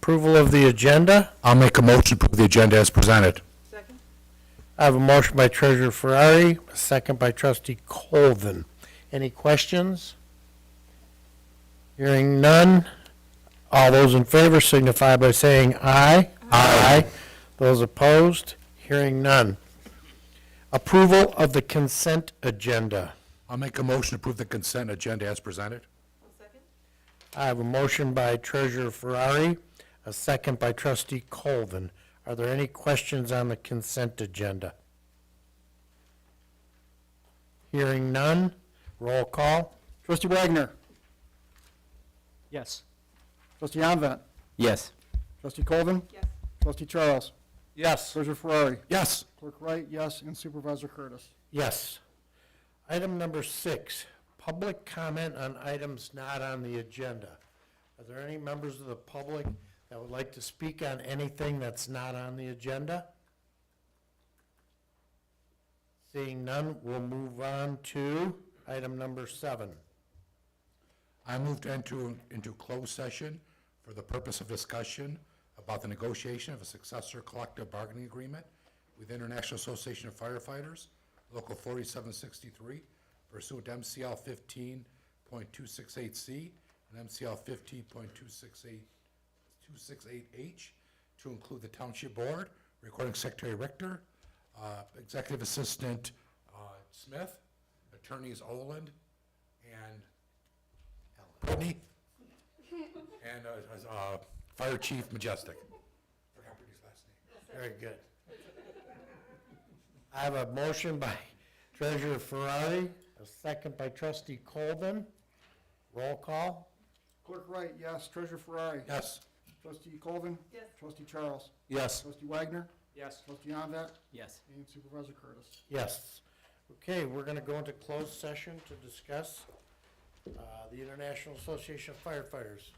Approval of the agenda. I'll make a motion to approve the agenda as presented. Second? I have a motion by Treasurer Ferrari, a second by Trustee Colvin. Any questions? Hearing none. All those in favor signify by saying aye. Aye. Those opposed? Hearing none. Approval of the consent agenda. I'll make a motion to approve the consent agenda as presented. I'll second. I have a motion by Treasurer Ferrari, a second by Trustee Colvin. Are there any questions on the consent agenda? Hearing none. Roll call. Trustee Wagner. Yes. Trustee Onvet. Yes. Trustee Colvin. Yes. Trustee Charles. Yes. Treasurer Ferrari. Yes. Clerk Wright, yes, and Supervisor Curtis. Yes. Item number 6, public comment on items not on the agenda. Are there any members of the public that would like to speak on anything that's not on the agenda? Seeing none, we'll move on to item number 7. I move to enter into closed session for the purpose of discussion about the negotiation of a successor collective bargaining agreement with the International Association of Firefighters, Local 4763, pursuant to MCL 15.268C and MCL 15.268H, to include the Township Board, Recording Secretary Richter, Executive Assistant Smith, Attorneys Oland and Whitney, and Fire Chief Majestic. Forgot Brittany's last name. Very good. I have a motion by Treasurer Ferrari, a second by Trustee Colvin. Roll call. Clerk Wright, yes. Treasurer Ferrari. Yes. Trustee Colvin. Yes. Trustee Charles. Yes. Trustee Wagner. Yes. Trustee Onvet. Yes. And Supervisor Curtis. Yes. Okay, we're going to go into closed session to discuss the International Association of Firefighters.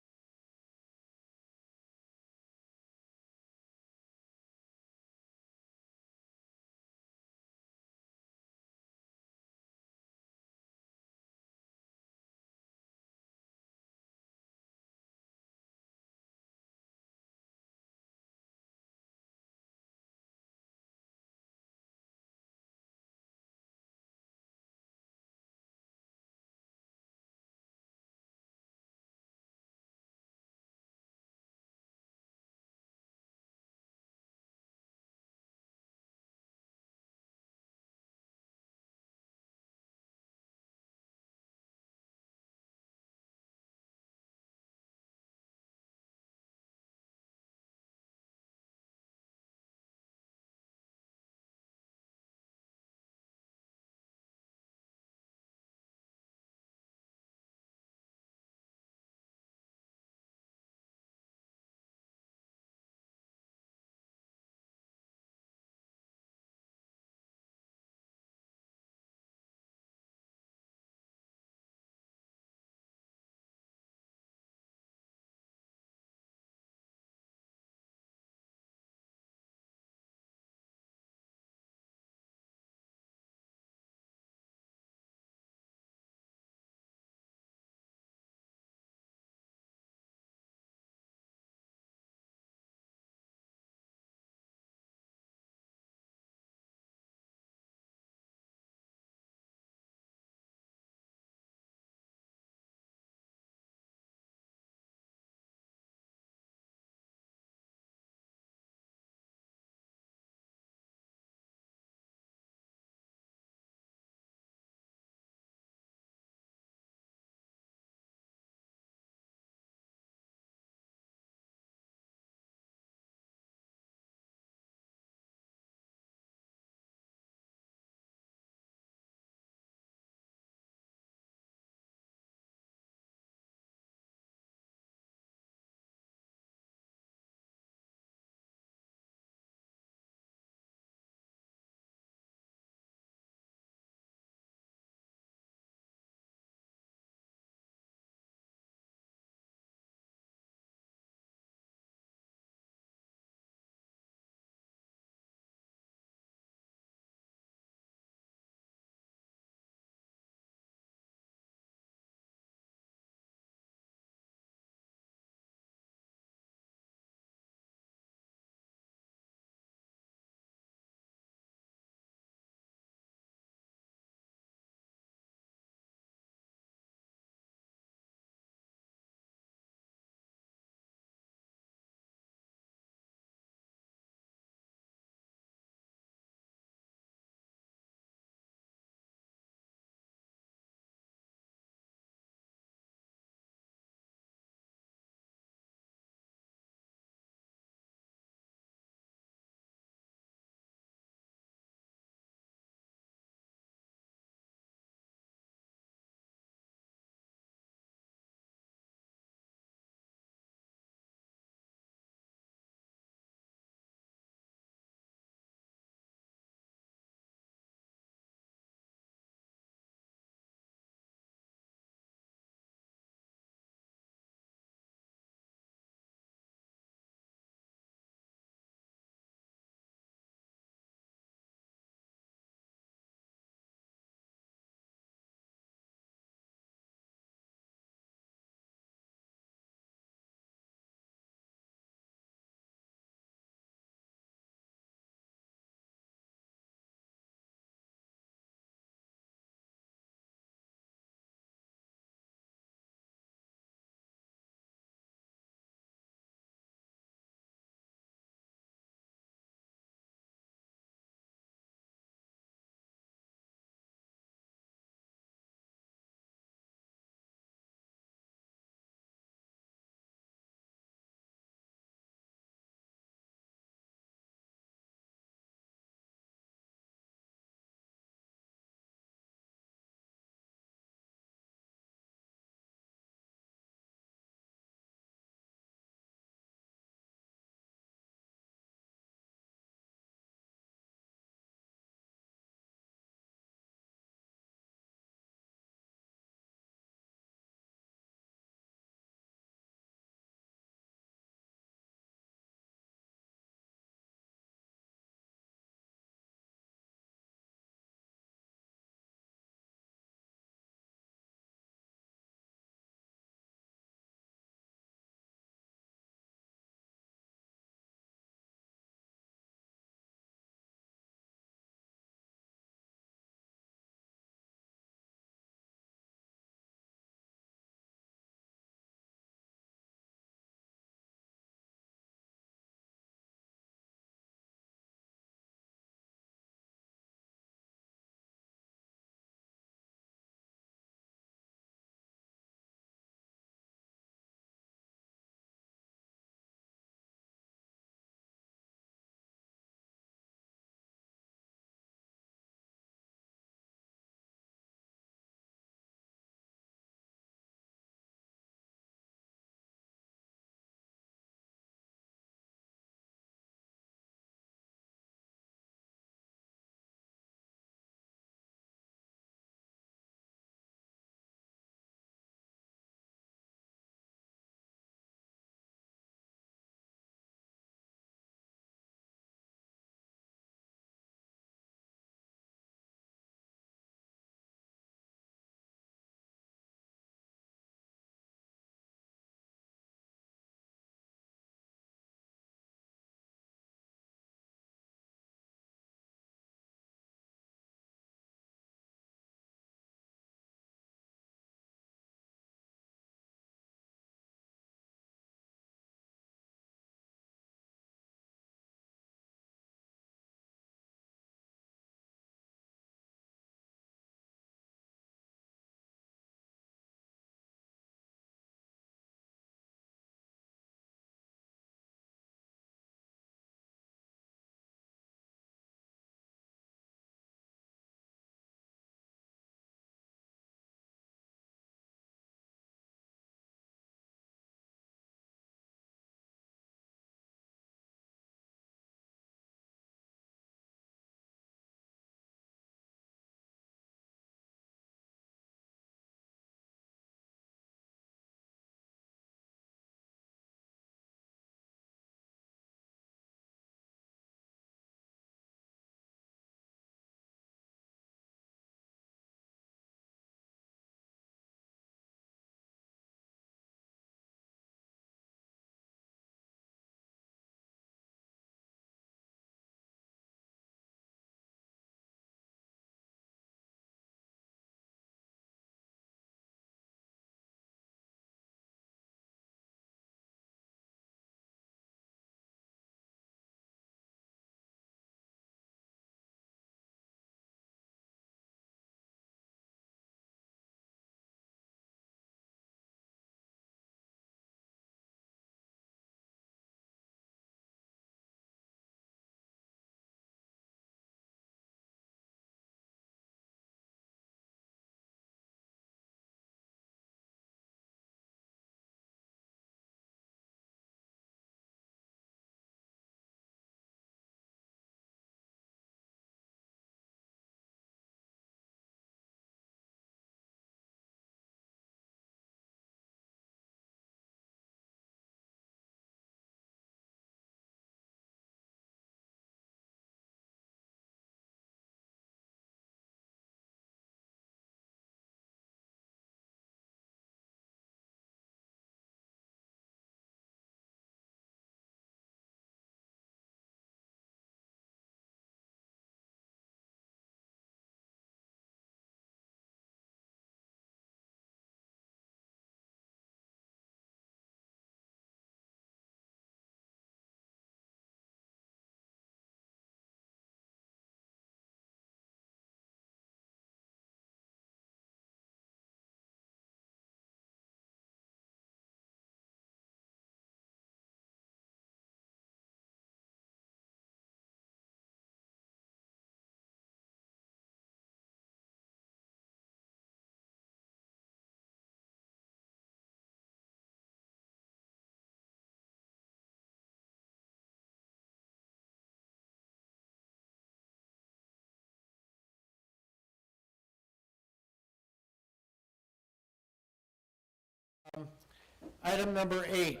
Item number 8.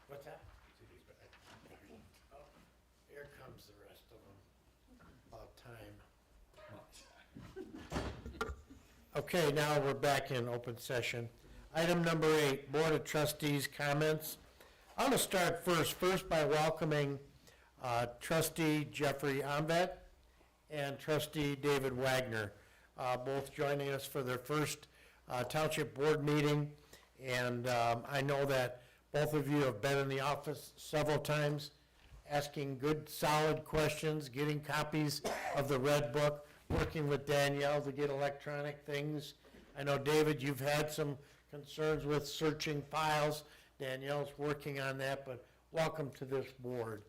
What's that? Oh, here comes the rest of them. About time. Okay, now we're back in open session. Item number 8, Board of Trustees comments. I'm going to start first by welcoming Trustee Jeffrey Omvet and Trustee David Wagner, both joining us for their first Township Board meeting. And I know that both of you have been in the office several times, asking good, solid questions, getting copies of the Red Book, working with Danielle to get electronic things. I know, David, you've had some concerns with searching files. Danielle's working on that, but welcome to this board.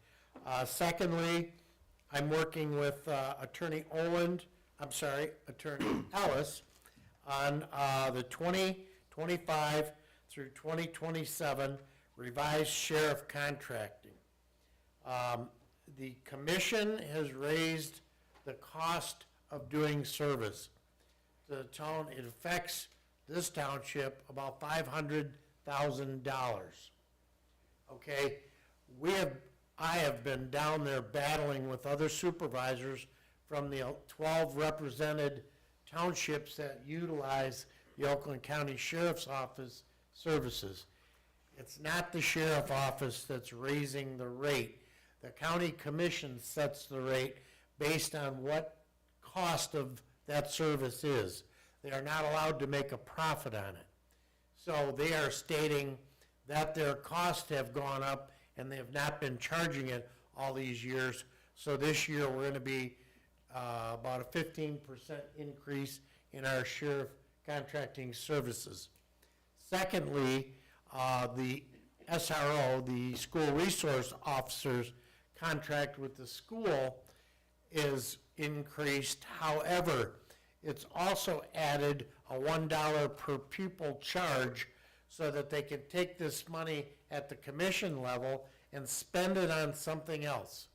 Secondly, I'm working with Attorney Ellis on the 2025 through 2027 revised sheriff contracting. The commission has raised the cost of doing service to the town. It affects this township about $500,000. Okay, I have been down there battling with other supervisors from the 12 represented townships that utilize the Oakland County Sheriff's Office services. It's not the sheriff office that's raising the rate. The county commission sets the rate based on what cost of that service is. They are not allowed to make a profit on it. So they are stating that their costs have gone up and they have not been charging it all these years. So this year we're going to be about a 15% increase in our sheriff contracting services. Secondly, the SRO, the school resource officers contract with the school is increased. However, it's also added a $1 per pupil charge so that they can take this money at the commission level and spend it on something else.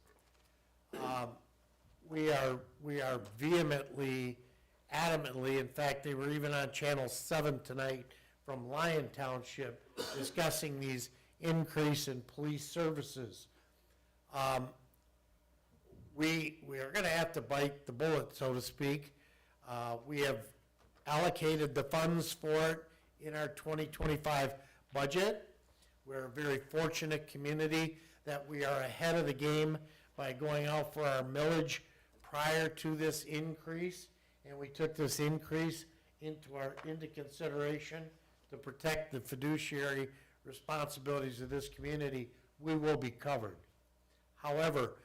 We are vehemently, adamantly, in fact, they were even on Channel 7 tonight from Lyon Township discussing these increase in police services. We are going to have to bite the bullet, so to speak. We have allocated the funds for it in our 2025 budget. We're a very fortunate community that we are ahead of the game by going out for our millage prior to this increase, and we took this increase into consideration to protect the fiduciary responsibilities of this community. We will be covered. However,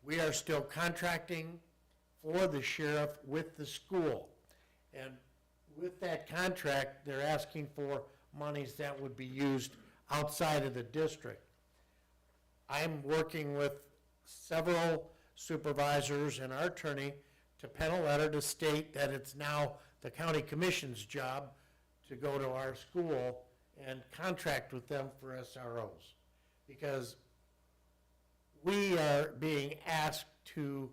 we are still contracting for the sheriff with the school, and with that contract, they're asking for monies that would be used outside of the district. I'm working with several supervisors and our attorney to pen a letter to state that it's now the county commission's job to go to our school and contract with them for SROs. Because we are being asked to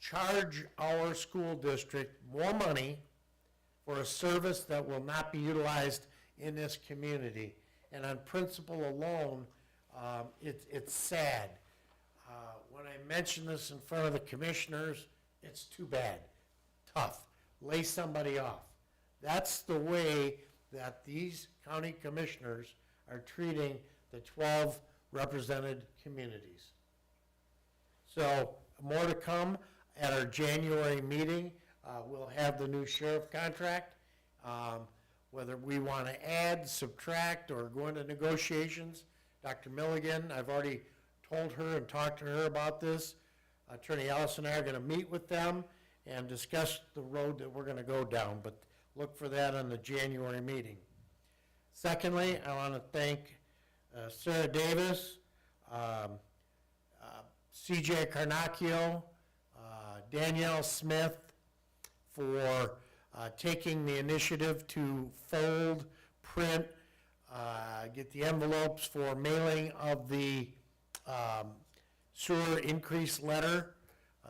charge our school district more money for a service that will not be utilized in this community. And on principle alone, it's sad. When I mention this in front of the commissioners, it's too bad. Tough. Lay somebody off. That's the way that these county commissioners are treating the 12 represented communities. So more to come at our January meeting. We'll have the new sheriff contract. Whether we want to add, subtract, or go into negotiations, Dr. Milligan, I've already told her and talked to her about this. Attorney Ellis and I are going to meet with them and discuss the road that we're going to go down, but look for that on the January meeting. Secondly, I want to thank Sarah Davis, CJ Carnacchio, Danielle Smith for taking the initiative to fold, print, get the envelopes for mailing of the sewer increase letter.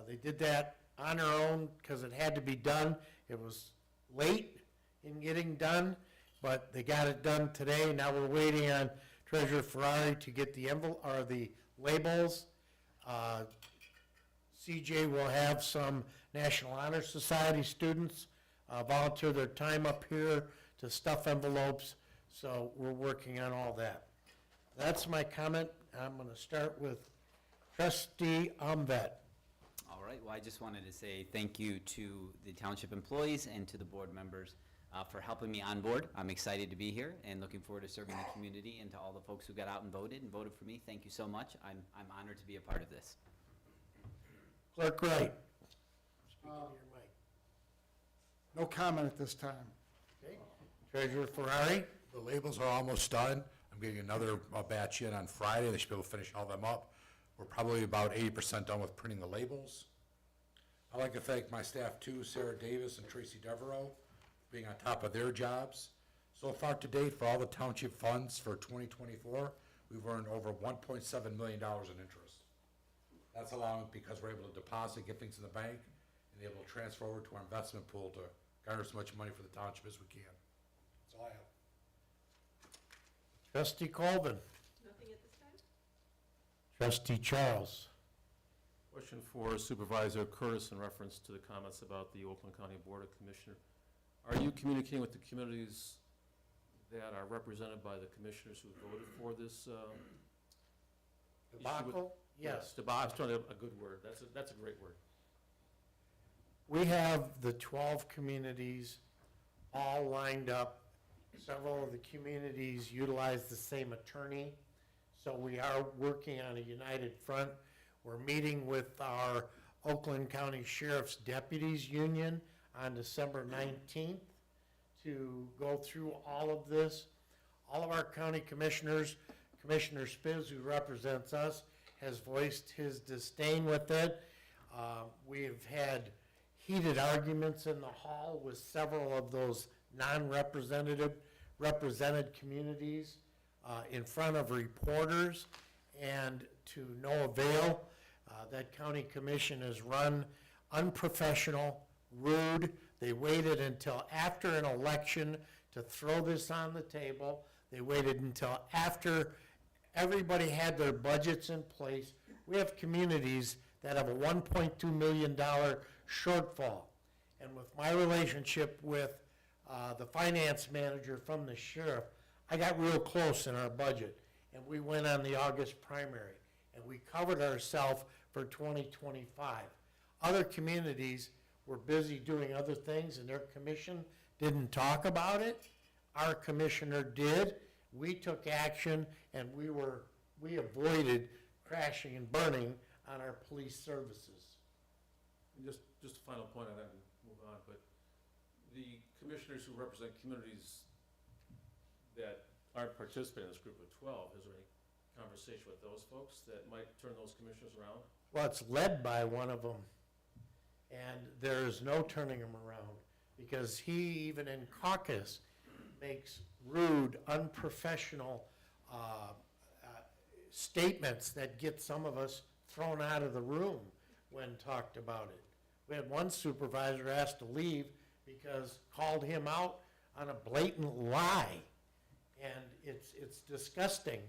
They did that on their own because it had to be done. It was late in getting done, but they got it done today. Now we're waiting on Treasurer Ferrari to get the envelope, or the labels. CJ will have some National Honor Society students volunteer their time up here to stuff envelopes, so we're working on all that. That's my comment. I'm going to start with Trustee Umvet. All right, well, I just wanted to say thank you to the township employees and to the board members for helping me on board. I'm excited to be here and looking forward to serving the community, and to all the folks who got out and voted for me. Thank you so much. I'm honored to be a part of this. Clerk Wright. Speak into your mic. No comment at this time. Okay. Treasurer Ferrari. The labels are almost done. I'm getting another batch in on Friday. They should be able to finish all them up. We're probably about 80% done with printing the labels. I'd like to thank my staff too, Sarah Davis and Tracy Devereaux, for being on top of their jobs. So far to date, for all the township funds for 2024, we've earned over $1.7 million in interest. That's allowing, because we're able to deposit, get things in the bank, and able to transfer over to our investment pool to garner as much money for the township as we can. That's all I have. Trustee Colvin. Nothing at this time? Trustee Charles. Question for Supervisor Curtis in reference to the comments about the Oakland County Board of Commissioners. Are you communicating with the communities that are represented by the commissioners who voted for this? Debacle? Yes. Debacle, I was trying to, a good word. That's a great word. We have the 12 communities all lined up. Several of the communities utilize the same attorney, so we are working on a united front. We're meeting with our Oakland County Sheriff's Deputies Union on December 19th to go through all of this. All of our county commissioners, Commissioner Spiz, who represents us, has voiced his disdain with it. We've had heated arguments in the hall with several of those represented communities in front of reporters, and to no avail. That county commission is run unprofessional, rude. They waited until after an election to throw this on the table. They waited until after everybody had their budgets in place. We have communities that have a $1.2 million shortfall. And with my relationship with the finance manager from the sheriff, I got real close in our budget, and we went on the August primary, and we covered ourselves for 2025. Other communities were busy doing other things, and their commission didn't talk about it. Our commissioner did. We took action, and we avoided crashing and burning on our police services. And just a final point on that and move on, but the commissioners who represent communities that aren't participating in this group of 12, is there any conversation with those folks that might turn those commissioners around? Well, it's led by one of them, and there is no turning him around, because he, even in caucus, makes rude, unprofessional statements that get some of us thrown out of the room when talked about it. We had one supervisor asked to leave because called him out on a blatant lie. And it's disgusting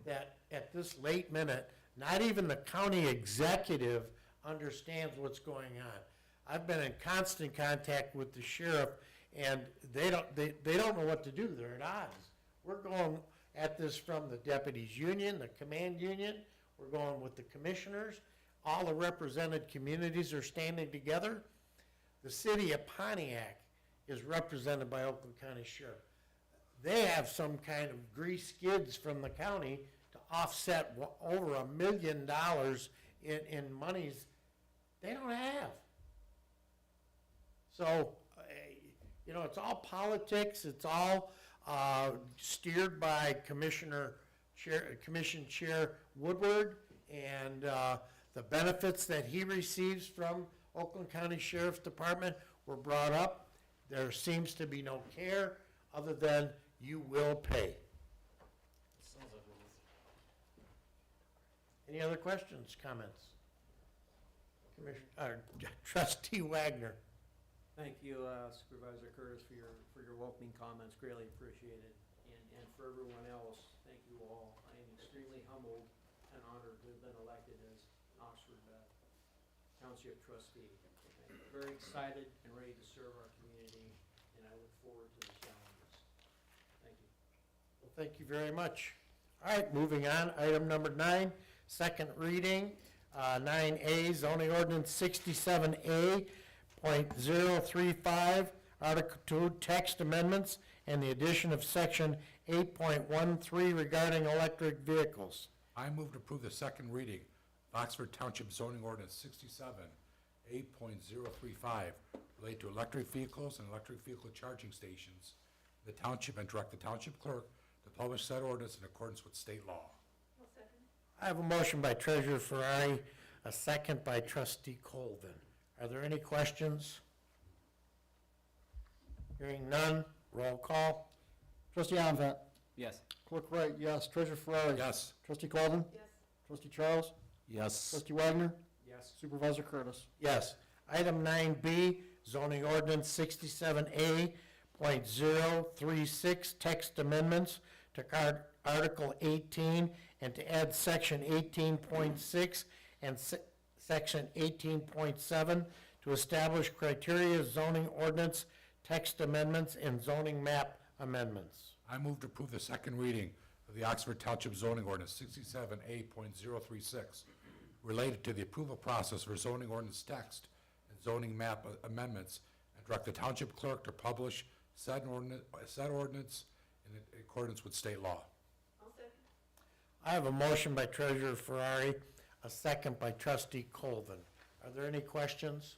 that at this late minute, not even the county executive understands what's going on. I've been in constant contact with the sheriff, and they don't know what to do. They're at odds. We're going at this from the deputies union, the command union. We're going with the commissioners. All the represented communities are standing together. The city of Pontiac is represented by Oakland County Sheriff. They have some kind of grease skids from the county to offset over $1 million in monies they don't have. So, it's all politics. It's all steered by Commission Chair Woodward, and the benefits that he receives from Oakland County Sheriff's Department were brought up. There seems to be no care other than you will pay. Sounds like it is. Any other questions, comments? Trustee Wagner. Thank you, Supervisor Curtis, for your welcoming comments, greatly appreciated. And for everyone else, thank you all. I am extremely humbled and honored to have been elected as Oxford Township trustee. I'm very excited and ready to serve our community, and I look forward to the challenges. Thank you. Well, thank you very much. All right, moving on, item number 9, second reading, 9A, zoning ordinance 67A.035, Article 2, text amendments, and the addition of section 8.13 regarding electric vehicles. I move to approve the second reading of Oxford Township zoning ordinance 67, 8.035, related to electric vehicles and electric vehicle charging stations in the township, and direct the township clerk to publish said ordinance in accordance with state law. I have a motion by Treasurer Ferrari, a second by Trustee Colvin. Are there any questions? Hearing none, roll call. Trustee Alvett. Yes. Clerk Wright, yes. Treasurer Ferrari. Yes. Trustee Colvin. Yes. Trustee Charles. Yes. Trustee Wagner. Yes. Supervisor Curtis. Yes. Item 9B, zoning ordinance 67A.036, text amendments to Article 18 and to add section 18.6 and section 18.7 to establish criteria, zoning ordinance, text amendments, and zoning map amendments. I move to approve the second reading of the Oxford Township zoning ordinance 67A.036, related to the approval process for zoning ordinance text and zoning map amendments, and direct the township clerk to publish said ordinance in accordance with state law. I have a motion by Treasurer Ferrari, a second by Trustee Colvin. Are there any questions?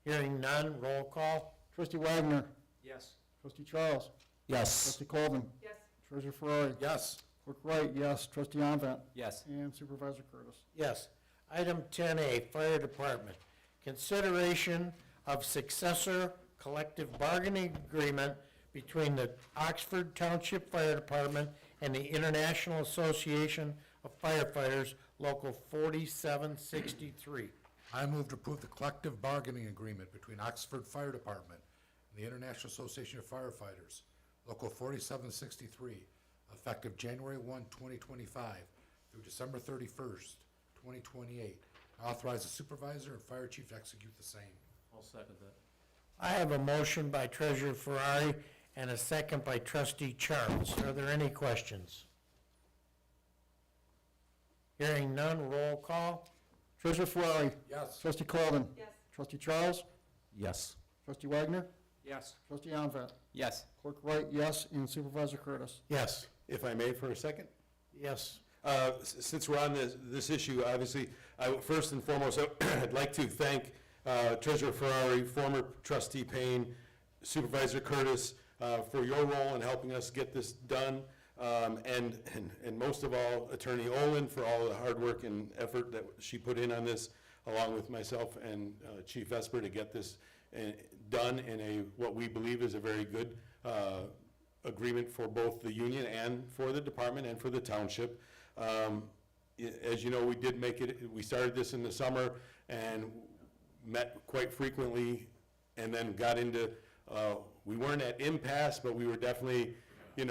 Hearing none, roll call. Trustee Wagner. Yes. Trustee Charles. Yes. Trustee Colvin. Yes. Treasurer Ferrari. Yes. Clerk Wright, yes. Trustee Alvett. Yes. And Supervisor Curtis. Yes. Item 10A, Fire Department. Consideration of successor collective bargaining agreement between the Oxford Township Fire Department and the International Association of Firefighters, Local 4763. I move to approve the collective bargaining agreement between Oxford Fire Department and the International Association of Firefighters, Local 4763, effective January 1, 2025 through December 31st, 2028. Authorize the supervisor and fire chief to execute the same. I'll second that. I have a motion by Treasurer Ferrari and a second by Trustee Charles. Are there any questions? Hearing none, roll call. Treasurer Ferrari. Yes. Trustee Colvin. Yes. Trustee Charles. Yes. Trustee Wagner. Yes. Trustee Alvett. Yes. Clerk Wright, yes. And Supervisor Curtis. Yes. If I may for a second? Yes. Since we're on this issue, obviously, first and foremost, I'd like to thank Treasurer Ferrari, former Trustee Payne, Supervisor Curtis, for your role in helping us get this done, and most of all, Attorney Olin for all the hard work and effort that she put in on this, along with myself and Chief Esper to get this done in what we believe is a very good agreement for both the union and for the department and for the township. As you know, we started this in the summer and met quite frequently, and then got into, we weren't at impasse, but we were definitely, I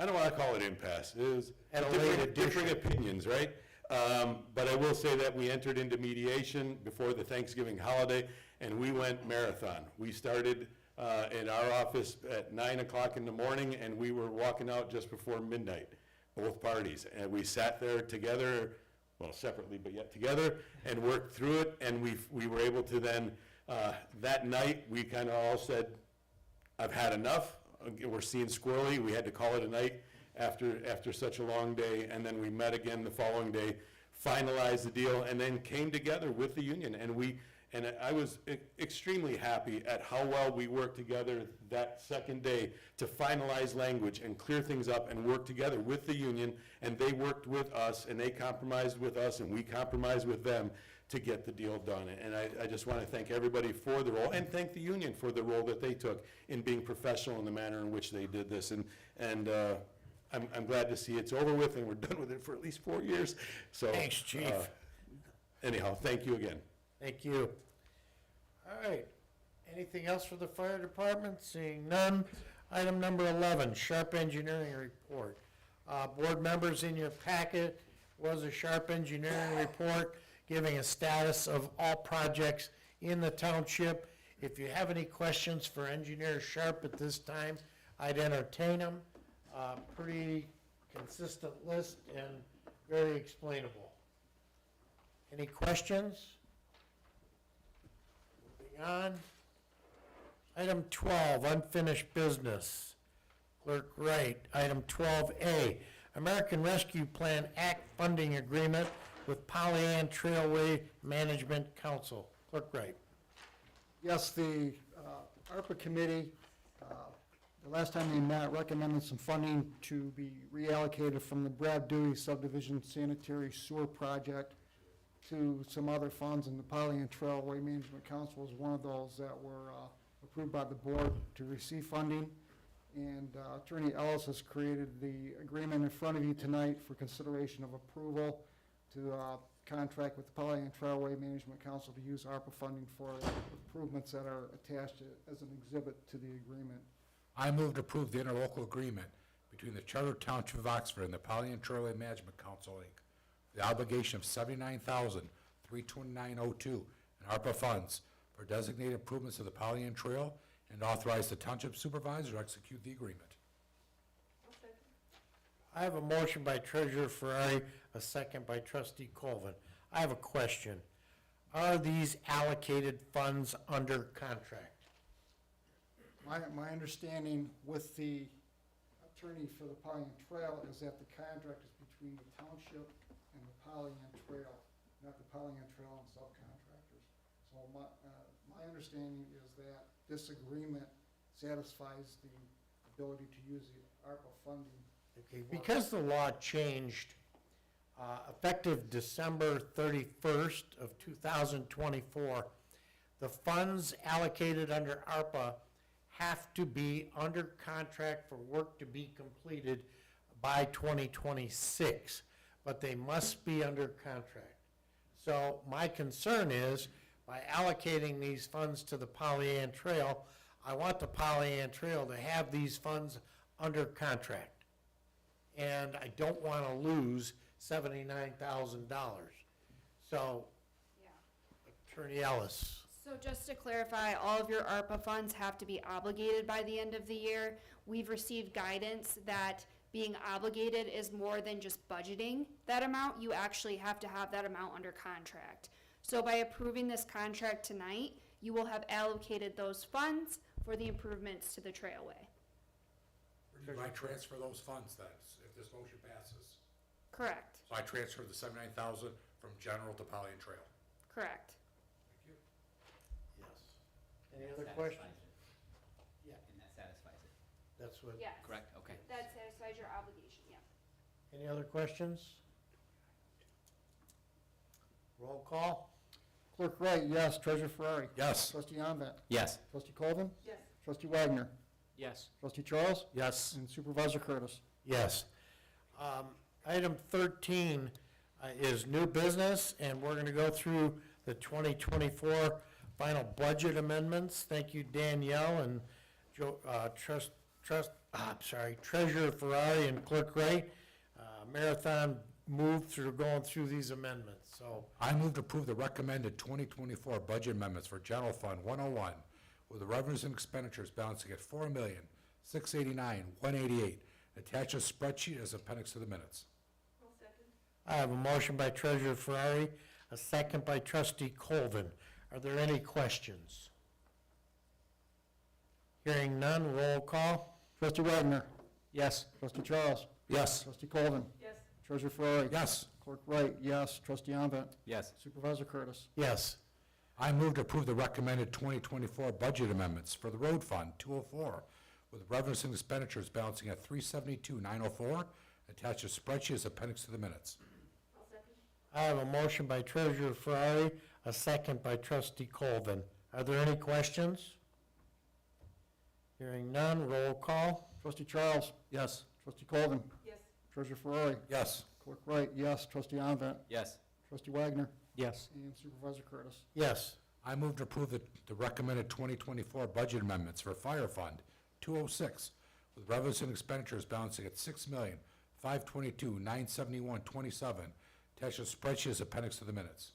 don't want to call it impasse. It was At a late different opinions, right? But I will say that we entered into mediation before the Thanksgiving holiday, and we went marathon. We started in our office at 9 o'clock in the morning, and we were walking out just before midnight, both parties. And we sat there together, well, separately, but yet together, and worked through it. And we were able to then, that night, we kind of all said, I've had enough. We're seeing squirrely. We had to call it a night after such a long day. And then we met again the following day, finalized the deal, and then came together with the union. And I was extremely happy at how well we worked together that second day to finalize language and clear things up and work together with the union. And they worked with us, and they compromised with us, and we compromised with them to get the deal done. And I just want to thank everybody for the role, and thank the union for the role that they took in being professional in the manner in which they did this. And I'm glad to see it's over with, and we're done with it for at least 4 years. So Thanks, Chief. Anyhow, thank you again. Thank you. All right. Anything else for the fire department? Seeing none. Item number 11, Sharp Engineering Report. Board members, in your packet was a Sharp Engineering Report giving a status of all projects in the township. If you have any questions for Engineer Sharp at this time, I'd entertain them. Pretty consistent list and very explainable. Any questions? Moving on. Item 12, unfinished business. Clerk Wright. Item 12A, American Rescue Plan Act funding agreement with Pollyant Trailway Management Council. Clerk Wright. Yes, the ARPA committee, the last time they met, recommended some funding to be reallocated from the Brad Dewey subdivision sanitary sewer project to some other funds, and the Pollyant Trailway Management Council is one of those that were approved by the board to receive funding. And Attorney Ellis has created the agreement in front of you tonight for consideration of approval to contract with the Pollyant Trailway Management Council to use ARPA funding for improvements that are attached as an exhibit to the agreement. I move to approve the interlocal agreement between the Charter Township of Oxford and the Pollyant Trailway Management Council, Inc. The obligation of $79,329.02 in ARPA funds for designated improvements of the Pollyant Trail, and authorize the Township Supervisor to execute the agreement. I have a motion by Treasurer Ferrari, a second by Trustee Colvin. I have a question. Are these allocated funds under contract? My understanding with the attorney for the Pollyant Trail is that the contract is between the township and the Pollyant Trail, not the Pollyant Trail and subcontractors. So my understanding is that this agreement satisfies the ability to use the ARPA funding. Okay, because the law changed effective December 31st of 2024, the funds allocated under ARPA have to be under contract for work to be completed by 2026, but they must be under contract. So my concern is, by allocating these funds to the Pollyant Trail, I want the Pollyant Trail to have these funds under contract. And I don't want to lose $79,000. So, Attorney Ellis. So just to clarify, all of your ARPA funds have to be obligated by the end of the year. We've received guidance that being obligated is more than just budgeting that amount. You actually have to have that amount under contract. So by approving this contract tonight, you will have allocated those funds for the improvements to the trailway. Do I transfer those funds then, if this motion passes? Correct, So I transfer the $79,000 from general to Pollyant Trail. correct. Thank you. Yes. Any That other satisfies questions? it. Yeah. And that satisfies it, That's what, Yes. correct? Okay. That satisfies your obligation, yeah. any other questions? Roll call? Clerk Wright, yes. Treasurer Ferrari. Yes. Trustee Onvet. Yes. Trustee Colvin. Yes. Trustee Wagner. Yes. Trustee Charles. Yes. And Supervisor Curtis. Yes. Item 13 is new business, and we're going to go through the 2024 final budget amendments. Thank you, Danielle and Treasurer Ferrari and Clerk Wright. Marathon moved through going through these amendments, so I move to approve the recommended 2024 budget amendments for General Fund 101, with the revenues and expenditures balancing at $4,689,188. Attach a spreadsheet as appendix to the minutes. I have a motion by Treasurer Ferrari, a second by Trustee Colvin. Are there any questions? Hearing none, roll call. Trustee Wagner. Yes. Trustee Charles. Yes. Trustee Colvin. Yes. Treasurer Ferrari. Yes. Clerk Wright, yes. Trustee Onvet. Yes. Supervisor Curtis. Yes. I move to approve the recommended 2024 budget amendments for the Road Fund 204, with revenues and expenditures balancing at $372,904. Attach a spreadsheet as appendix to the minutes. I have a motion by Treasurer Ferrari, a second by Trustee Colvin. Are there any questions? Hearing none, roll call. Trustee Charles. Yes. Trustee Colvin. Yes. Treasurer Ferrari. Yes. Clerk Wright, yes. Trustee Onvet. Yes. Trustee Wagner. Yes. and Supervisor Curtis. Yes. I move to approve the recommended 2024 budget amendments for Fire Fund 206, with revenues and expenditures balancing at $6,522,971.27. Attached to spreadsheet as appendix to the minutes.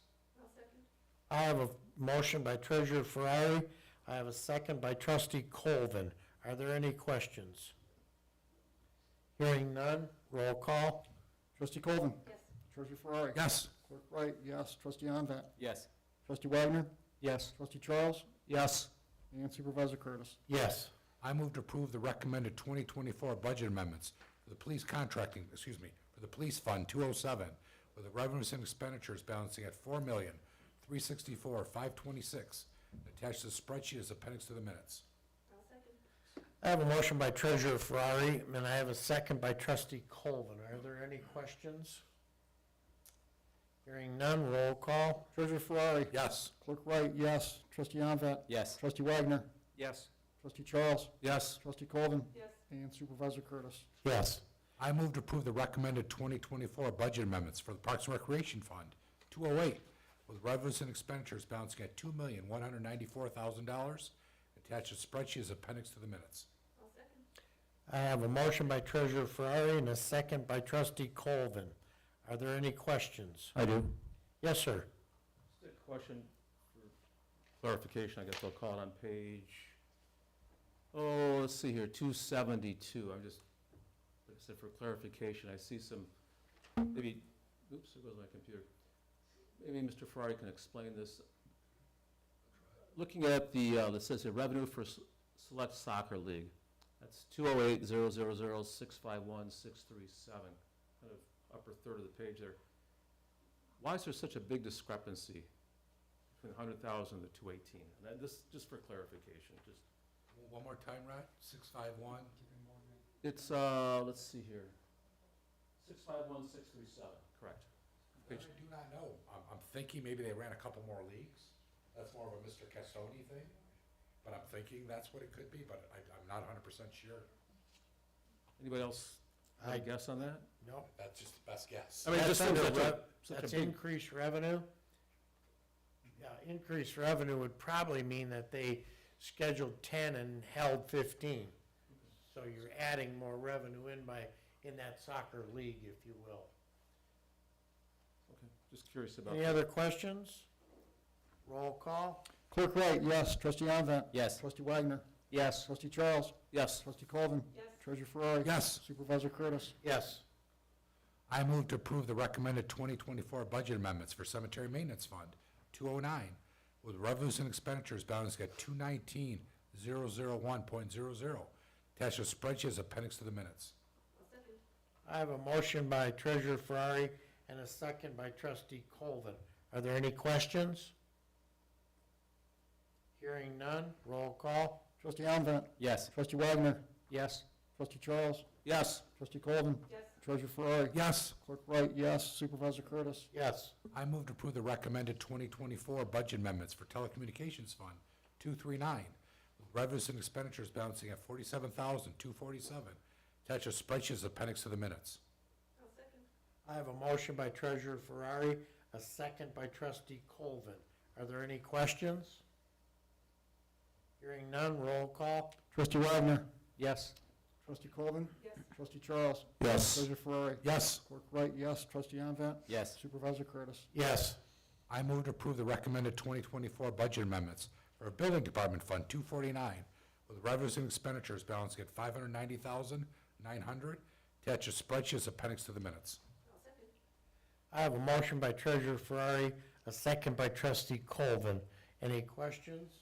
I have a motion by Treasurer Ferrari. I have a second by Trustee Colvin. Are there any questions? Hearing none, roll call. Trustee Colvin. Yes. Treasurer Ferrari. Yes. Clerk Wright, yes. Trustee Onvat. Yes. Trustee Wagner. Yes. Trustee Charles. Yes. And Supervisor Curtis. Yes. I move to approve the recommended 2024 budget amendments for the police for the Police Fund 207, with the revenues and expenditures balancing at $4,364,526. Attached to the spreadsheet as appendix to the minutes. I have a motion by Treasurer Ferrari, and I have a second by Trustee Colvin. Are there any questions? Hearing none, roll call. Treasurer Ferrari. Yes. Clerk Wright, yes. Trustee Onvat. Yes. Trustee Wagner. Yes. Trustee Charles. Yes. Trustee Colvin. Yes. And Supervisor Curtis. Yes. I move to approve the recommended 2024 budget amendments for the Parks and Recreation Fund 208, with revenues and expenditures balancing at $2,194,000. Attached to spreadsheet as appendix to the minutes. I have a motion by Treasurer Ferrari and a second by Trustee Colvin. Are there any questions? I do. Yes, sir. Just a question for clarification, I guess I'll call it on page, let's see here, 272. I'm just, like I said, for clarification, I see some, maybe, oops, there goes my computer. Maybe Mr. Ferrari can explain this. Looking at the, that says here, revenue for Select Soccer League, that's 208,000,651,637, kind of upper third of the page there. Why is there such a big discrepancy between 100,000 and the 218? And that, this, just for clarification, just, One more time, Rod? 651? it's, let's see here. 651,637, correct. I do not know. I'm thinking maybe they ran a couple more leagues. That's more of a Mr. Cassoni thing. But I'm thinking that's what it could be, but I'm not 100% sure. Anybody else have a guess on that? No. That's just the best guess. I mean, it just That's seems under such a, rev- such a That's big, increased revenue? Yeah, increased revenue would probably mean that they scheduled 10 and held 15. So you're adding more revenue in that soccer league, if you will. okay, just curious about Any that. other questions? Roll call. Clerk Wright, yes. Trustee Onvat. Yes. Trustee Wagner. Yes. Trustee Charles. Yes, Trustee Colvin. Yes. Treasurer Ferrari. Yes. Supervisor Curtis. Yes. I move to approve the recommended 2024 budget amendments for Cemetery Maintenance Fund 209, with revenues and expenditures balancing at 219,001.00. Attached to spreadsheet as appendix to the minutes. I have a motion by Treasurer Ferrari and a second by Trustee Colvin. Are there any questions? Hearing none, roll call. Trustee Onvat. Yes. Trustee Wagner. Yes. Trustee Charles. yes, Trustee Colvin. Yes. Treasurer Ferrari. Yes. Clerk Wright, yes. Supervisor Curtis. Yes. I move to approve the recommended 2024 budget amendments for Telecommunications Fund 239, with revenues and expenditures balancing at $47,247. Attached to spreadsheet as appendix to the minutes. I have a motion by Treasurer Ferrari, a second by Trustee Colvin. Are there any questions? Hearing none, roll call. Trustee Wagner. Yes. Trustee Colvin. Yes. Trustee Charles. yes, Treasurer Ferrari. Yes. Clerk Wright, yes. Trustee Onvat. Yes. Supervisor Curtis. Yes. I move to approve the recommended 2024 budget amendments for Building Department Fund 249, with revenues and expenditures balancing at $590,900. Attached to spreadsheet as appendix to the minutes. I have a motion by Treasurer Ferrari, a second by Trustee Colvin. Any questions?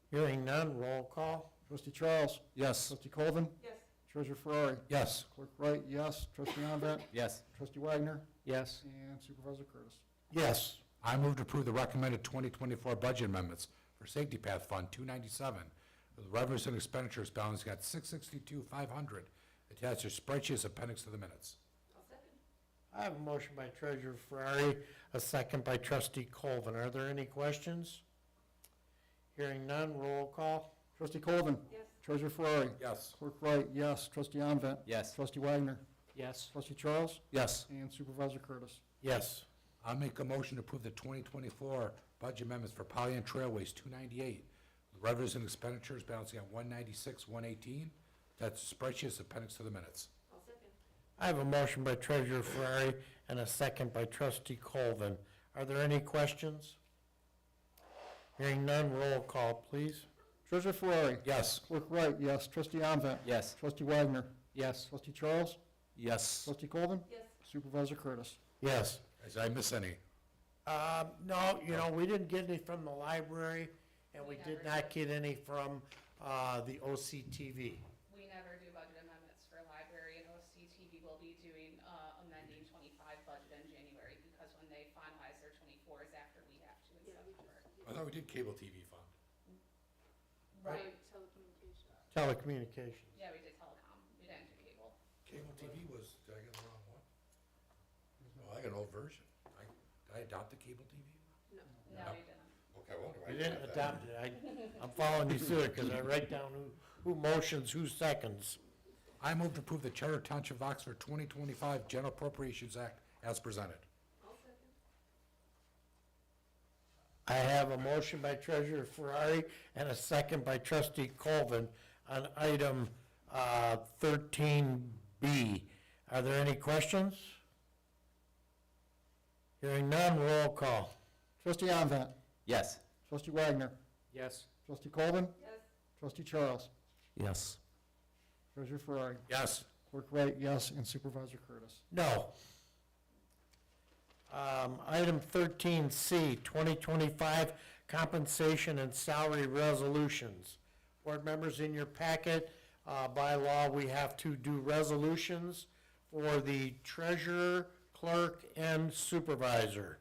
Hearing none, roll call. Trustee Charles. yes, Trustee Colvin. Yes. Treasurer Ferrari. Yes. Clerk Wright, yes. Trustee Onvat. Yes. Trustee Wagner. Yes. And Supervisor Curtis. Yes. I move to approve the recommended 2024 budget amendments for Safety Path Fund 297, with revenues and expenditures balancing at $662,500. Attached to spreadsheet as appendix to the minutes. I have a motion by Treasurer Ferrari, a second by Trustee Colvin. Are there any questions? Hearing none, roll call. Trustee Colvin. Yes. Treasurer Ferrari. Yes. Clerk Wright, yes. Trustee Onvat. Yes. Trustee Wagner. Yes. Trustee Charles. yes, And Supervisor Curtis. Yes. I'll make a motion to approve the 2024 budget amendments for Pollyant Trailways 298, with revenues and expenditures balancing at 196, 118. That's spreadsheet is appendix to the minutes. I have a motion by Treasurer Ferrari and a second by Trustee Colvin. Are there any questions? Hearing none, roll call, please. Treasurer Ferrari. Yes. Clerk Wright, yes. Trustee Omvent. Yes. Trustee Wagner. Yes. Trustee Charles. Yes. Trustee Colvin. Yes. Supervisor Curtis. Yes. Did I miss any? No, we didn't get any from the library, and we did not get any from the OCTV. We never do budget amendments for library, and OCTV will be doing, amending 25 budget in January, because when they finalize their 24s after we have to in September. I thought we did cable TV fund. Right, Telecommunications. yeah, we did telecom, we didn't do cable. Cable TV was, did I get the wrong one? Oh, I got an old version. Did I adopt the cable TV? No, you didn't. Okay, well, do I We have didn't that? adopt it. I'm following you through it, because I write down who motions, who seconds. I move to approve the Charter Township of Oxford 2025 General Appropriations Act as presented. I have a motion by Treasurer Ferrari and a second by Trustee Colvin on item 13B. Are there any questions? Hearing none, roll call. Trustee Omvent. Yes. Trustee Wagner. Yes. Trustee Colvin. Yes. Trustee Charles. Yes. Treasurer Ferrari. Yes. Clerk Wright, yes. And Supervisor Curtis. No. Item 13C, 2025 compensation and salary resolutions. Board members, in your packet, by law, we have to do resolutions for the treasurer, clerk, and supervisor.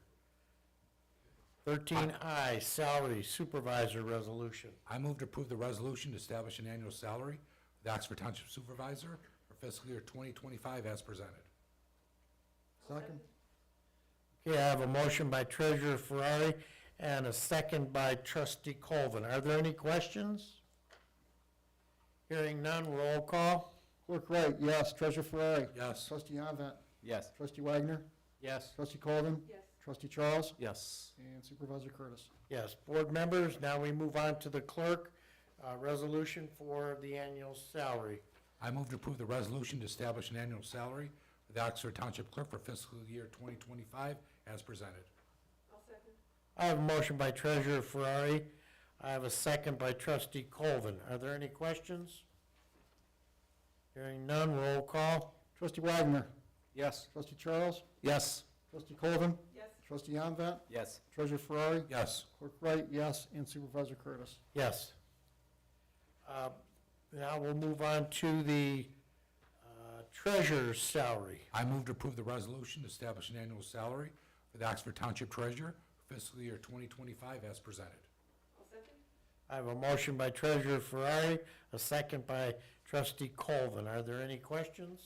13I, salary supervisor resolution. I move to approve the resolution to establish an annual salary for the Oxford Township Supervisor for fiscal year 2025 as presented. Second. Okay, I have a motion by Treasurer Ferrari and a second by Trustee Colvin. Are there any questions? Hearing none, roll call. Clerk Wright, yes. Treasurer Ferrari. Yes. Trustee Omvent. Yes. Trustee Wagner. Yes. Trustee Colvin. Yes. Trustee Charles. Yes. And Supervisor Curtis. Yes, board members, now we move on to the clerk, resolution for the annual salary. I move to approve the resolution to establish an annual salary for the Oxford Township Clerk for fiscal year 2025 as presented. I have a motion by Treasurer Ferrari. I have a second by Trustee Colvin. Are there any questions? Hearing none, roll call. Trustee Wagner. Yes. Trustee Charles. Yes. Trustee Colvin. Yes. Trustee Omvent. Yes. Treasurer Ferrari. Yes. Clerk Wright, yes. And Supervisor Curtis. Yes. Now we'll move on to the treasurer's salary. I move to approve the resolution to establish an annual salary for the Oxford Township Treasurer for fiscal year 2025 as presented. I have a motion by Treasurer Ferrari, a second by Trustee Colvin. Are there any questions?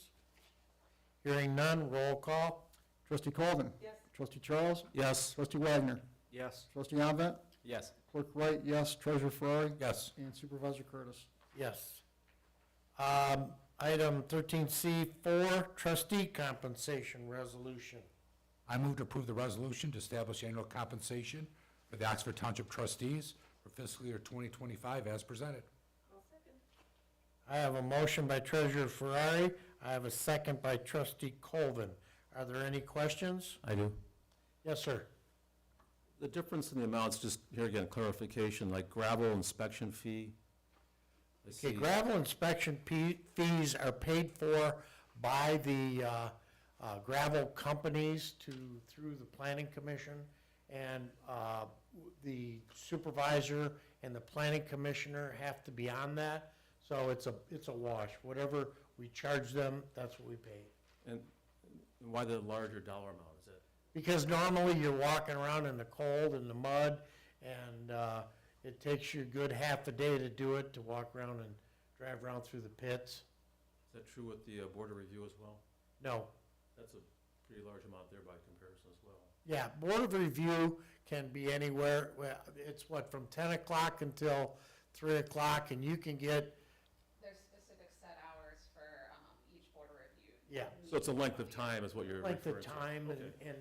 Hearing none, roll call. Trustee Colvin. Yes. Trustee Charles. Yes. Trustee Wagner. Yes. Trustee Omvent. Yes. Clerk Wright, yes. Treasurer Ferrari. Yes. And Supervisor Curtis. Yes. Item 13C4, trustee compensation resolution. I move to approve the resolution to establish annual compensation for the Oxford Township Trustees for fiscal year 2025 as presented. I have a motion by Treasurer Ferrari. I have a second by Trustee Colvin. Are there any questions? I do. Yes, sir. The difference in the amounts, just here again, clarification, like gravel inspection fee. I Okay, see- gravel inspection fees are paid for by the gravel companies through the planning commission, and the supervisor and the planning commissioner have to be on that, so it's a wash. Whatever we charge them, that's what we pay. And why the larger dollar amount, is it? Because normally you're walking around in the cold and the mud, and it takes you a good half a day to do it, to walk around and drive around through the pits. Is that true with the board of review as well? No. That's a pretty large amount there by comparison as well. Yeah, Board of Review can be anywhere, well, it's what, from 10 o'clock until 3 o'clock, and you can get, There's specific set hours for, each board of review. yeah, So it's a length of time is what you're referring to? length of time, Okay. and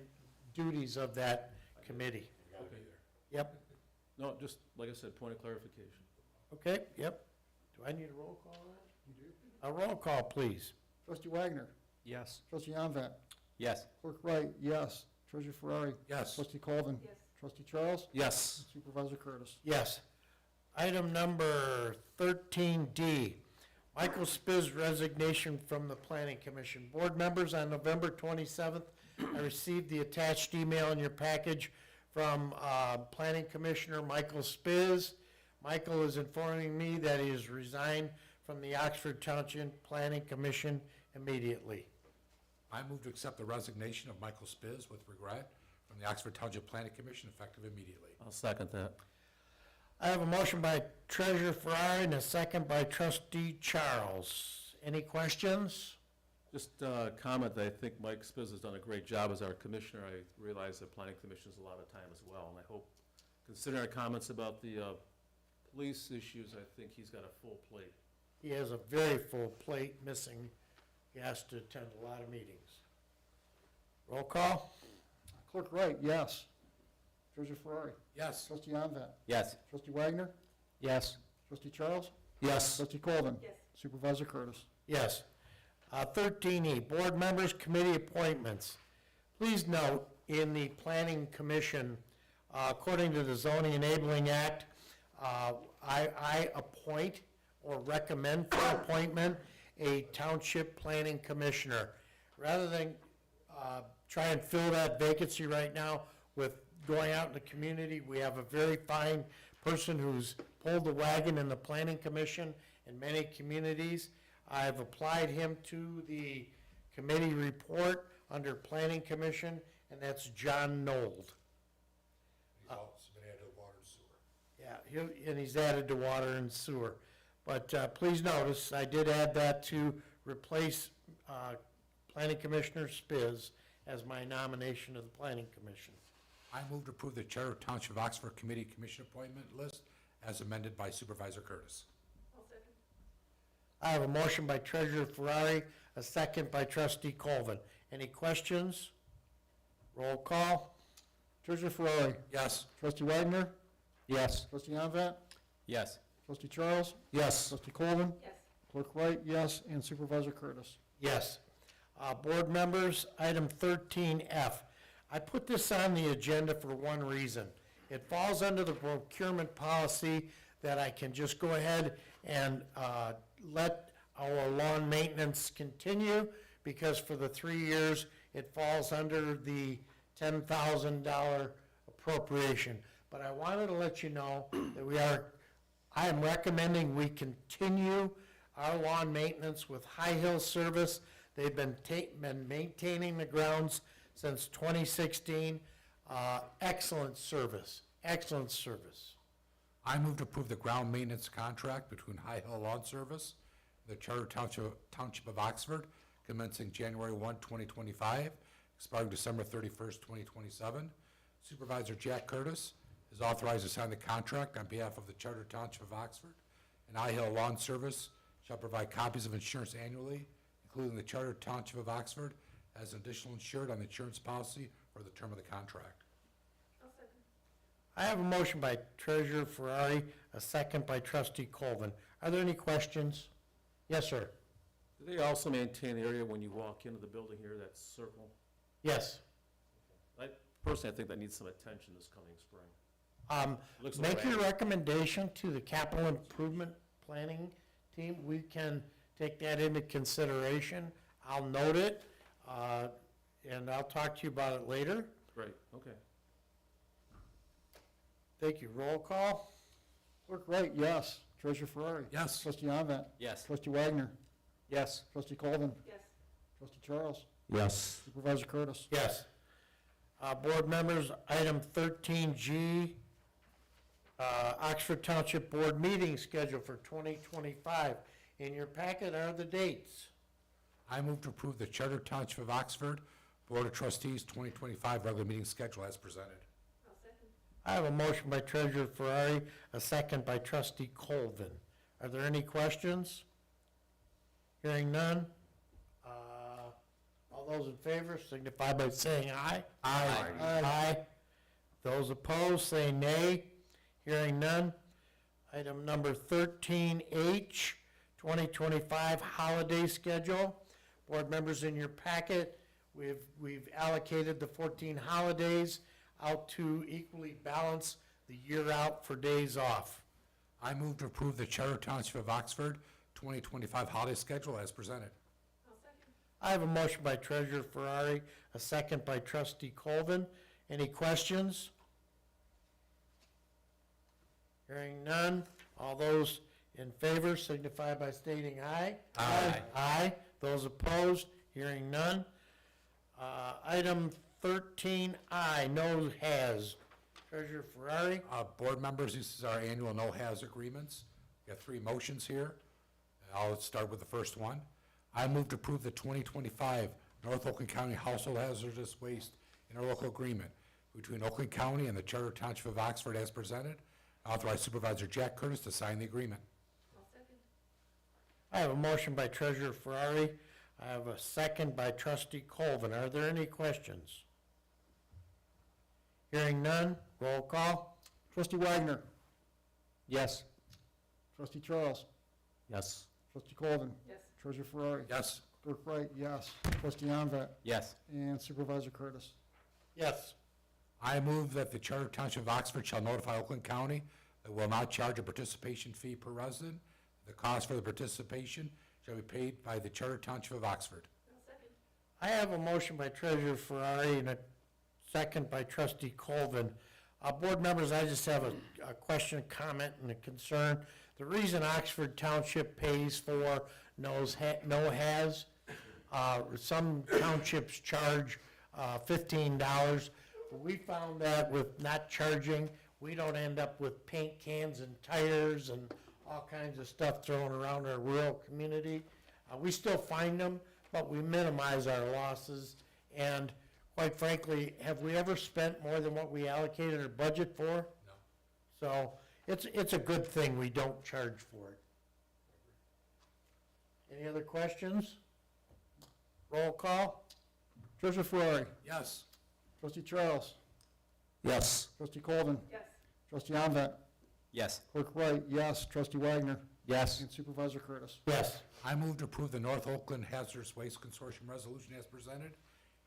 duties of that committee. Okay. Yep, No, just, like I said, point of clarification. okay, yep. Do I need a roll call on that? You do. A roll call, please. Trustee Wagner. Yes. Trustee Onvat. Yes. Clerk Wright, yes. Treasurer Ferrari. Yes. Trustee Colvin. Yes. Trustee Charles. Yes. Supervisor Curtis. Yes. Item number 13D, Michael Spiz resignation from the Planning Commission. Board members, on November 27th, I received the attached email in your package from Planning Commissioner Michael Spiz. Michael is informing me that he has resigned from the Oxford Township Planning Commission immediately. I move to accept the resignation of Michael Spiz with regret from the Oxford Township Planning Commission effective immediately. I'll second that. I have a motion by Treasurer Ferrari and a second by Trustee Charles. Any questions? Just a comment that I think Mike Spiz has done a great job as our commissioner. I realize that planning commission is a lot of time as well, and I hope, considering our comments about the police issues, I think he's got a full plate. He has a very full plate missing. He has to attend a lot of meetings. Roll call? Clerk Wright, yes. Treasurer Ferrari. Yes. Trustee Onvat. Yes. Trustee Wagner. Yes. Trustee Charles. Yes. Trustee Colvin. Yes. Supervisor Curtis. Yes. 13E, Board Members Committee Appointments. Please note, in the Planning Commission, according to the Zoning Enabling Act, I appoint or recommend for appointment a Township Planning Commissioner. Rather than try and fill that vacancy right now with going out in the community, we have a very fine person who's pulled the wagon in the Planning Commission in many communities. I've applied him to the committee report under Planning Commission, and that's John Nold. He's also been added to water and sewer. Yeah, and he's added to water and sewer. But please notice, I did add that to replace Planning Commissioner Spiz as my nomination of the Planning Commission. I move to approve the Charter Township of Oxford Committee Commission appointment list as amended by Supervisor Curtis. I'll second. I have a motion by Treasurer Ferrari, a second by Trustee Colvin. Any questions? Roll call? Treasurer Ferrari. Yes. Trustee Wagner. Yes. Trustee Onvat. Yes. Trustee Charles. Yes. Trustee Colvin. Yes. Clerk Wright, yes. And Supervisor Curtis. Yes. Board members, item 13F. I put this on the agenda for one reason. It falls under the procurement policy that I can just go ahead and let our lawn maintenance continue, because for the 3 years, it falls under the $10,000 appropriation. But I wanted to let you know that I am recommending we continue our lawn maintenance with High Hill Service. They've been maintaining the grounds since 2016. Excellent service, excellent service. I move to approve the ground maintenance contract between High Hill Lawn Service and the Charter Township of Oxford commencing January 1, 2025, expiring December 31st, 2027. Supervisor Jack Curtis is authorized to sign the contract on behalf of the Charter Township of Oxford, and High Hill Lawn Service shall provide copies of insurance annually, including the Charter Township of Oxford as an additional insured on the insurance policy for the term of the contract. I'll second. I have a motion by Treasurer Ferrari, a second by Trustee Colvin. Are there any questions? Yes, sir. Do they also maintain the area when you walk into the building here, that circle? Yes. Personally, I think that needs some attention this coming spring. Looks Make your like- recommendation to the capital improvement planning team. We can take that into consideration. I'll note it, and I'll talk to you about it later. Great, okay. Thank you. Roll call? Clerk Wright, yes. Treasurer Ferrari. Yes. Trustee Onvat. Yes. Trustee Wagner. Yes. Trustee Colvin. Yes. Trustee Charles. Yes. Supervisor Curtis. Yes. Board members, item 13G, Oxford Township Board meeting schedule for 2025. In your packet are the dates. I move to approve the Charter Township of Oxford Board of Trustees 2025 regular meeting schedule as presented. I'll second. I have a motion by Treasurer Ferrari, a second by Trustee Colvin. Are there any questions? Hearing none. All All those in favor signify by saying aye. Aye. Aye. Those opposed, say nay. Hearing none. Item number 13H, 2025 holiday schedule. Board members, in your packet, we've allocated the 14 holidays out to equally balance the year out for days off. I move to approve the Charter Township of Oxford 2025 holiday schedule as presented. I have a motion by Treasurer Ferrari, a second by Trustee Colvin. Any questions? Hearing none. All those in favor signify by stating aye. Aye. Aye. Those opposed, hearing none. Item 13I, no has. Treasurer Ferrari. Board members, this is our annual no-hazard agreements. We got 3 motions here. I'll start with the first one. I move to approve the 2025 North Oakland County Household Hazardous Waste Interlocal Agreement between Oakland County and the Charter Township of Oxford as presented. Authorize Supervisor Jack Curtis to sign the agreement. I have a motion by Treasurer Ferrari. I have a second by Trustee Colvin. Are there any questions? Hearing none, roll call. Trustee Wagner. Yes. Trustee Charles. Yes. Trustee Colvin. Yes. Treasurer Ferrari. Yes. Clerk Wright, yes. Trustee Onvet. Yes. And Supervisor Curtis. Yes. I move that the Charter Township of Oxford shall notify Oakland County that will not charge a participation fee per resident. The cost for the participation shall be paid by the Charter Township of Oxford. I have a motion by Treasurer Ferrari and a second by Trustee Colvin. Board members, I just have a question, comment, and a concern. The reason Oxford Township pays for no-has, some townships charge $15. We found that with not charging, we don't end up with paint cans and tires and all kinds of stuff thrown around our rural community. We still find them, but we minimize our losses. And quite frankly, have we ever spent more than what we allocated our budget for? No. So it's a good thing we don't charge for it. Any other questions? Roll call. Treasurer Ferrari. Yes. Trustee Charles. Yes. Trustee Colvin. Yes. Trustee Onvet. Yes. Clerk Wright, yes. Trustee Wagner. Yes. And Supervisor Curtis. Yes. I move to approve the North Oakland Hazardous Waste Consortium resolution as presented.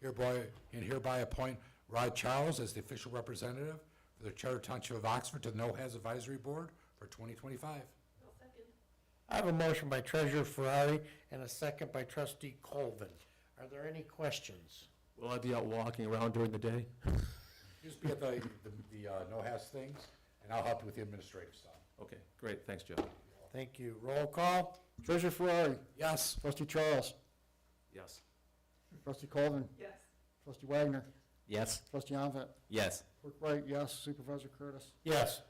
Hereby appoint Rod Charles as the official representative for the Charter Township of Oxford to the No-Haz Advisory Board for 2025. I have a motion by Treasurer Ferrari and a second by Trustee Colvin. Are there any questions? Will I be out walking around during the day? Just be at the no-haz things, and I'll help you with the administrative stuff. Okay, great, thanks, Jeff. Thank you. Roll call. Treasurer Ferrari. Yes. Trustee Charles. Yes. Trustee Colvin. Yes. Trustee Wagner. Yes. Trustee Onvet. Yes. Clerk Wright, yes. Supervisor Curtis. Yes.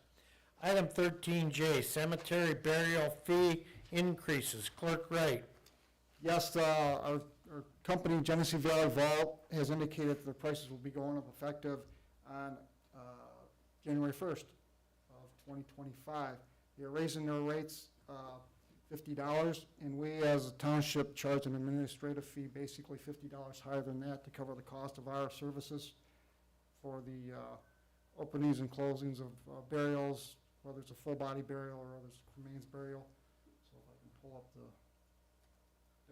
Item 13J, cemetery burial fee increases. Clerk Wright. Yes, our company, Genesee Valley Vault, has indicated that the prices will be going up effective on January 1st of 2025. They're raising their rates $50, and we as a township charge an administrative fee, basically $50 higher than that, to cover the cost of our services for the openings and closings of burials, whether it's a full-body burial or whether it's a remains burial. So if I can pull up the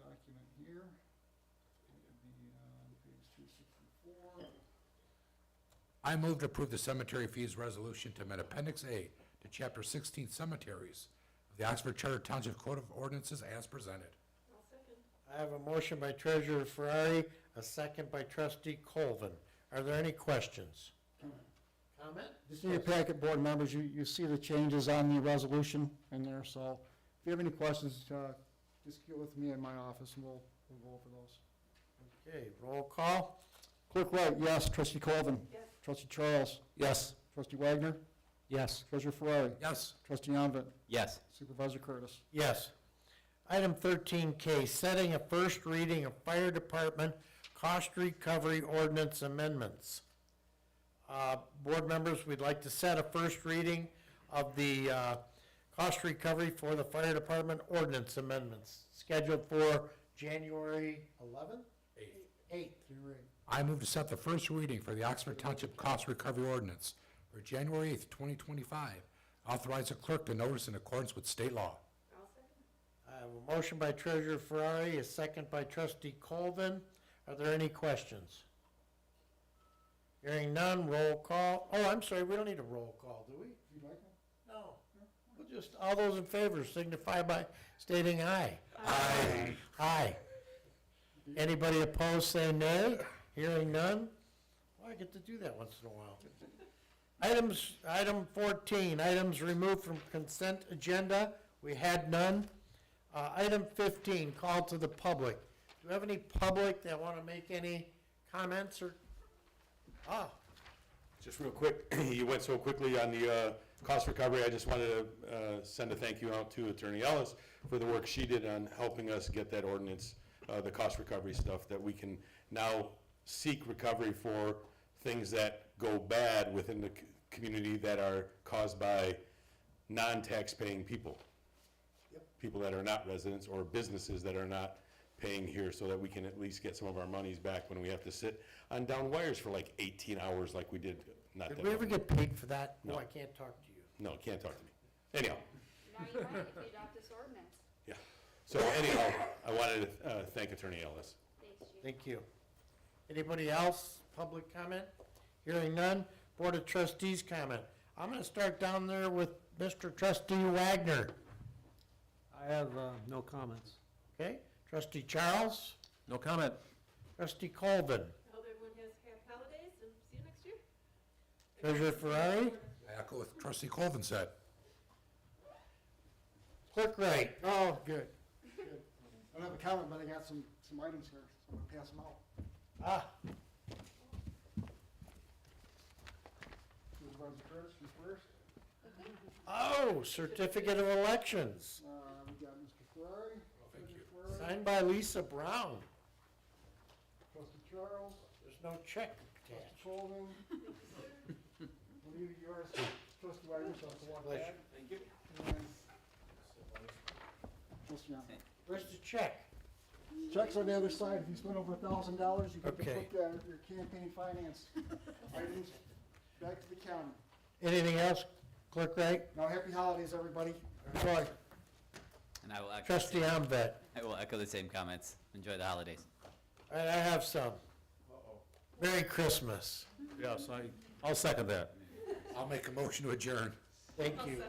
document here, it would be on page 264. I move to approve the cemetery fees resolution to amend Appendix A to Chapter 16 Cemeteries of the Oxford Charter Township Code of Ordinances as presented. I have a motion by Treasurer Ferrari, a second by Trustee Colvin. Are there any questions? Comment? Just in your packet, board members, you see the changes on the resolution in there, so if you have any questions, just get with me in my office and we'll go over those. Okay, roll call. Clerk Wright, yes. Trustee Colvin. Yes. Trustee Charles. Yes. Trustee Wagner. Yes. Treasurer Ferrari. Yes. Trustee Onvet. Yes. Supervisor Curtis. Yes. Item 13K, setting a first reading of fire department cost recovery ordinance amendments. Board members, we'd like to set a first reading of the cost recovery for the fire department ordinance amendments, scheduled for January 11th? 8. You're right. I move to set the first reading for the Oxford Township Cost Recovery Ordinance for January 8th, 2025. Authorize the clerk to notice in accordance with state law. I have a motion by Treasurer Ferrari, a second by Trustee Colvin. Are there any questions? Hearing none, roll call. Oh, I'm sorry, we don't need a roll call, do we? If you'd like one. No. We'll just, all those in favor signify by stating aye. Aye. Aye. Anybody opposed, say nay. Hearing none. Well, I get to do that once in a while. Item 14, items removed from consent agenda. We had none. Item 15, call to the public. Do we have any public that want to make any comments or? Just real quick, you went so quickly on the cost recovery, I just wanted to send a thank you out to Attorney Ellis for the work she did on helping us get that ordinance, the cost recovery stuff, that we can now seek recovery for things that go bad within the community that are caused by non-tax-paying people. People that are not residents or businesses that are not paying here, so that we can at least get some of our monies back when we have to sit on down wires for like 18 hours like we did not that Did we ever long. get paid for that? No. I can't talk to you. No, can't talk to me. Anyhow, Now you might if you adopt this ordinance. yeah. So anyhow, I wanted to thank Attorney Ellis. Thanks, Chief. Thank you. Anybody else, public comment? Hearing none, Board of Trustees comment. I'm going to start down there with Mr. Trustee Wagner. I have no comments. Okay, Trustee Charles, No comment. Trustee Colvin, Hope everyone has happy holidays and see you next year. Treasurer Ferrari, I echo what Trustee Colvin said. Clerk Wright. Oh, good, good. I don't have a comment, but I got some items here, so I'm gonna pass them out. Ah, Supervisor Curtis, you first. oh, certificate of elections, We got Mr. Ferrari. Thank you. Treasurer Ferrari, signed by Lisa Brown. Trustee Charles, There's no check Trustee attached. Colvin. We'll leave it yours, Trustee Wagner, so I have to walk Pleasure. back. Thank you. And Trustee Young. Where's the check? Checks on the other side. If you spend over $1,000, you get to Okay. put your campaign finance items back to the county. Anything else, Clerk Wright? Now, happy holidays, everybody. Enjoy. And I will echo, Trustee Amvet. I will echo the same comments. Enjoy the holidays. All right, I have some. Merry Christmas. Yes, I'll second that. I'll make a motion to adjourn. Thank you.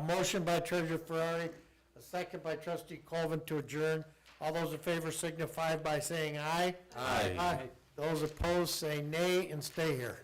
Motion by Treasurer Ferrari, a second by Trustee Colvin to adjourn. All those in favor signify by saying aye. Aye. Those opposed say nay and stay here.